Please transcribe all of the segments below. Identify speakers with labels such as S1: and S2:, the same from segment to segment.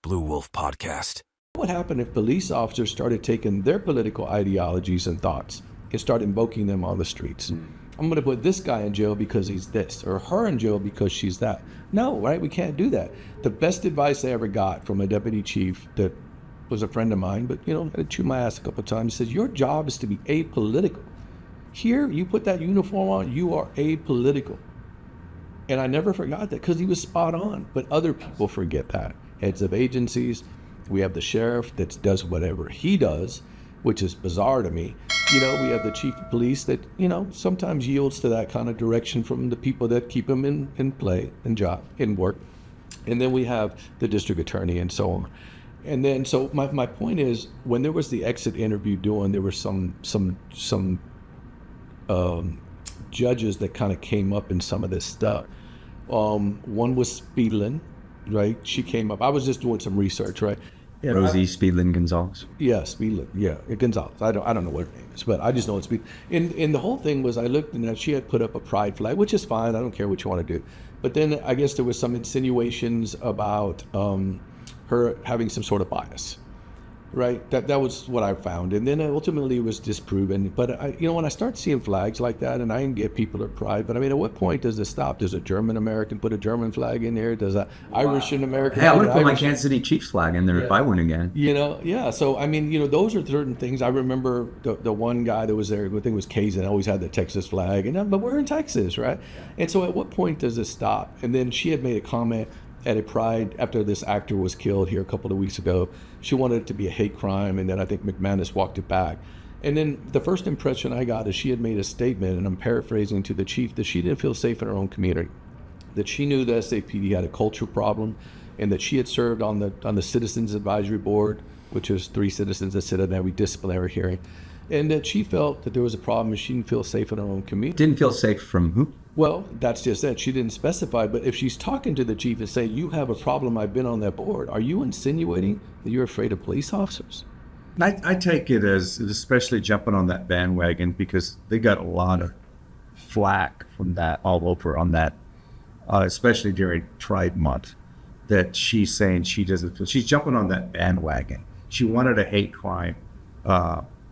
S1: Blu Wolf Podcast.
S2: What would happen if police officers started taking their political ideologies and thoughts and start invoking them on the streets? I'm going to put this guy in jail because he's this, or her in jail because she's that. No, right? We can't do that. The best advice I ever got from a deputy chief that was a friend of mine, but I had to chew my ass a couple of times. He says, your job is to be apolitical. Here, you put that uniform on, you are apolitical. And I never forgot that because he was spot on. But other people forget that. Heads of agencies, we have the sheriff that does whatever he does, which is bizarre to me. We have the chief of police that, sometimes yields to that kind of direction from the people that keep him in play, in job, in work. And then we have the district attorney and so on. And then, so my point is, when there was the exit interview there were some judges that kind of came up in some of this stuff. One was Speedlin, right? She came up. I was just doing some research, right?
S3: Yeah, Rosie Speedlin Gonzalez.
S2: Yeah, Speedlin. Yeah, Gonzalez. I don't know what her name is, but I just know it's Speedlin. And the whole thing was, I looked and she had put up a pride flag, which is fine. I don't care what you want to do. But then I guess there was some insinuations about her having some sort of bias. Right, that was what I found, and then ultimately it was disproven. But when I start seeing flags like that, and I can get people of pride, but at what point does it stop? Does a German American put a German flag in there? Does a Irish American?
S3: Hey, I would put my Kansas City Chiefs flag in there if I win again.
S2: Yeah. So those are certain things. I remember the one guy that was there, I think it was Kazan, always had the Texas flag, but we're in Texas, right? And so at what point does it stop? And then she had made a comment at a pride after this actor was killed here a couple of weeks ago. She wanted it to be a hate crime, and then I think McManus walked it back. And then the first impression I got is she had made a statement, and I'm paraphrasing to the chief, that she didn't feel safe in her own community, that she knew the SAPD had a cultural problem, and that she had served on the Citizens Advisory Board, which is 3 citizens that sit at every disciplinary hearing, and that she felt that there was a problem and she didn't feel safe in her own community.
S3: Didn't feel safe from who?
S2: Well, that's just it. She didn't specify, but if she's talking to the chief and say, you have a problem, I've been on that board, are you insinuating that you're afraid of police officers?
S4: I take it as especially jumping on that bandwagon because they got a lot of flack from that all over on that, especially during Pride Month, that she's saying she doesn't feel, she's jumping on that bandwagon. She wanted a hate crime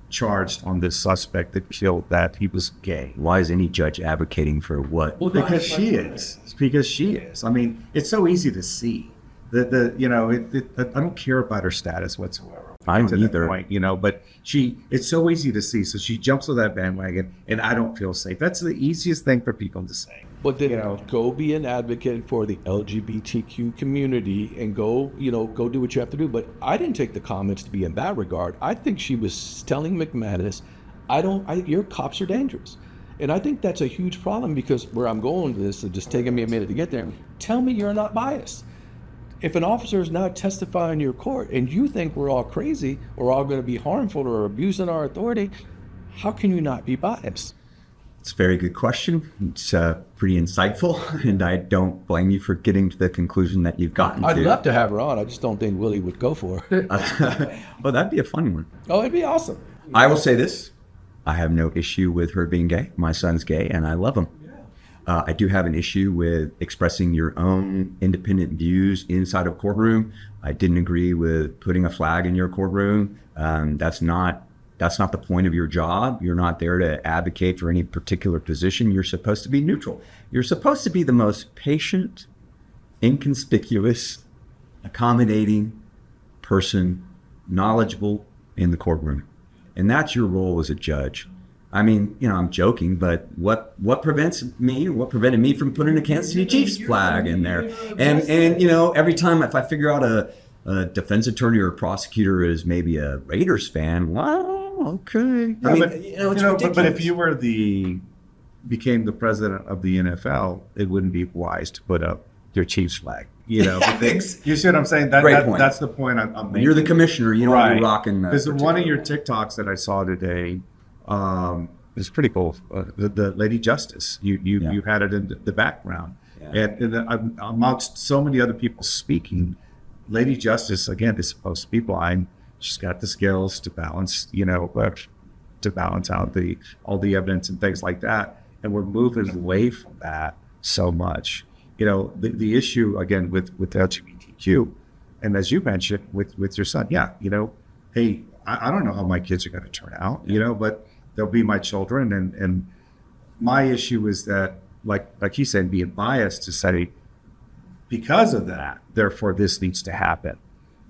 S4: charged on this suspect that killed that he was gay.
S3: Why is any judge advocating for what?
S4: Well, because she is. It's so easy to see that I don't care about her status whatsoever.
S3: I don't either.
S4: Point, but it's so easy to see. So she jumps on that bandwagon, and I don't feel safe. That's the easiest thing for people to say.
S2: But then go be an advocate for the LGBTQ community and go do what you have to do. But I didn't take the comments to be in that regard. I think she was telling McManus, your cops are dangerous. And I think that's a huge problem because where I'm going with this, it's just taking me a minute to get there. Tell me you're not biased. If an officer is not testifying in your court and you think we're all crazy or all going to be harmful or abusing our authority, how can you not be biased?
S3: It's a very good question. It's pretty insightful, and I don't blame you for getting to the conclusion that you've gotten to.
S2: I'd love to have her on. I just don't think Willie would go for it.
S3: Well, that'd be a fun one.
S2: Oh, it'd be awesome.
S3: I will say this. I have no issue with her being gay. My son's gay, and I love him. I do have an issue with expressing your own independent views inside of a courtroom. I didn't agree with putting a flag in your courtroom. That's not the point of your job. You're not there to advocate for any particular position. You're supposed to be neutral. You're supposed to be the most patient, inconspicuous, accommodating person, knowledgeable in the courtroom. And that's your role as a judge. I'm joking, but what prevented me from putting a Kansas City Chiefs flag in there? And every time if I figure out a defense attorney or a prosecutor is maybe a Raiders fan, wow, okay.
S4: But if you became the president of the NFL, it wouldn't be wise to put up your Chiefs flag. You see what I'm saying? That's the point I'm making.
S3: You're the commissioner. You don't want to be rocking.
S4: There's one of your TikToks that I saw today. It's pretty cool. The Lady Justice. You had it in the background, and amongst so many other people speaking, Lady Justice again is supposed to be blind. She's got the skills to balance, to balance out all the evidence and things like that. And we're moving away from that so much. The issue again with LGBTQ, And as you mentioned with your son, yeah, hey, I don't know how my kids are going to turn out, but they'll be my children. And my issue is that, like you said, being biased to say, because of that, therefore this needs to happen,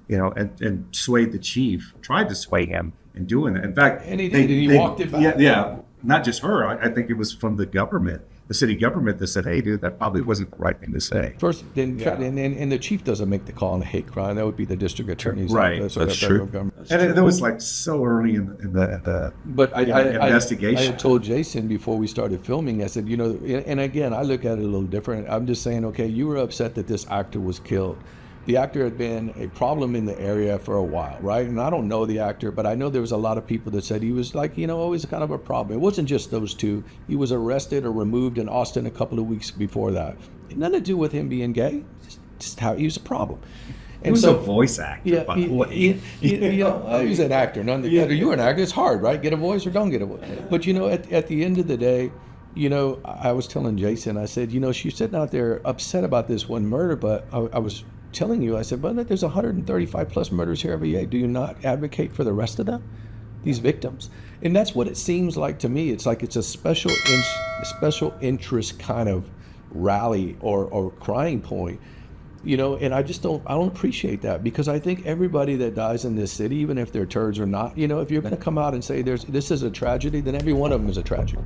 S4: and swayed the chief, tried to sway him in doing it. In fact,
S2: and he did. He walked it back.
S4: Yeah, not just her. I think it was from the government, the city government, that said, "Hey, dude, that probably wasn't the right thing to say."
S2: First, then, and the chief doesn't make the call on a hate crime. That would be the district attorney's
S4: Right.
S2: office. Or
S3: That's
S2: the federal
S3: true.
S2: government.
S4: And it was like so early in the
S2: But I
S4: investigation.
S2: I had told Jason before we started filming, I said, and again, I look at it a little different. I'm just saying, okay, you were upset that this actor was killed. The actor had been a problem in the area for a while, right? And I don't know the actor, but I know there was a lot of people that said he was like, always kind of a problem. It wasn't just those two. He was arrested or removed in Austin a couple of weeks before that. It had nothing to do with him being gay, just how he was a problem.
S4: He was a voice actor, by the way.
S2: He's an actor. None the better. You're an actor. It's hard, right? Get a voice or don't get a voice. But at the end of the day, I was telling Jason, I said, she's sitting out there upset about this one murder, but I was telling you, I said, but there's 135 plus murders here every year. Do you not advocate for the rest of them, these victims? And that's what it seems like to me. It's like it's a special interest kind of rally or crying point. And I don't appreciate that, because I think everybody that dies in this city, even if they're turds or not, if you're going to come out and say this is a tragedy, then every one of them is a tragedy.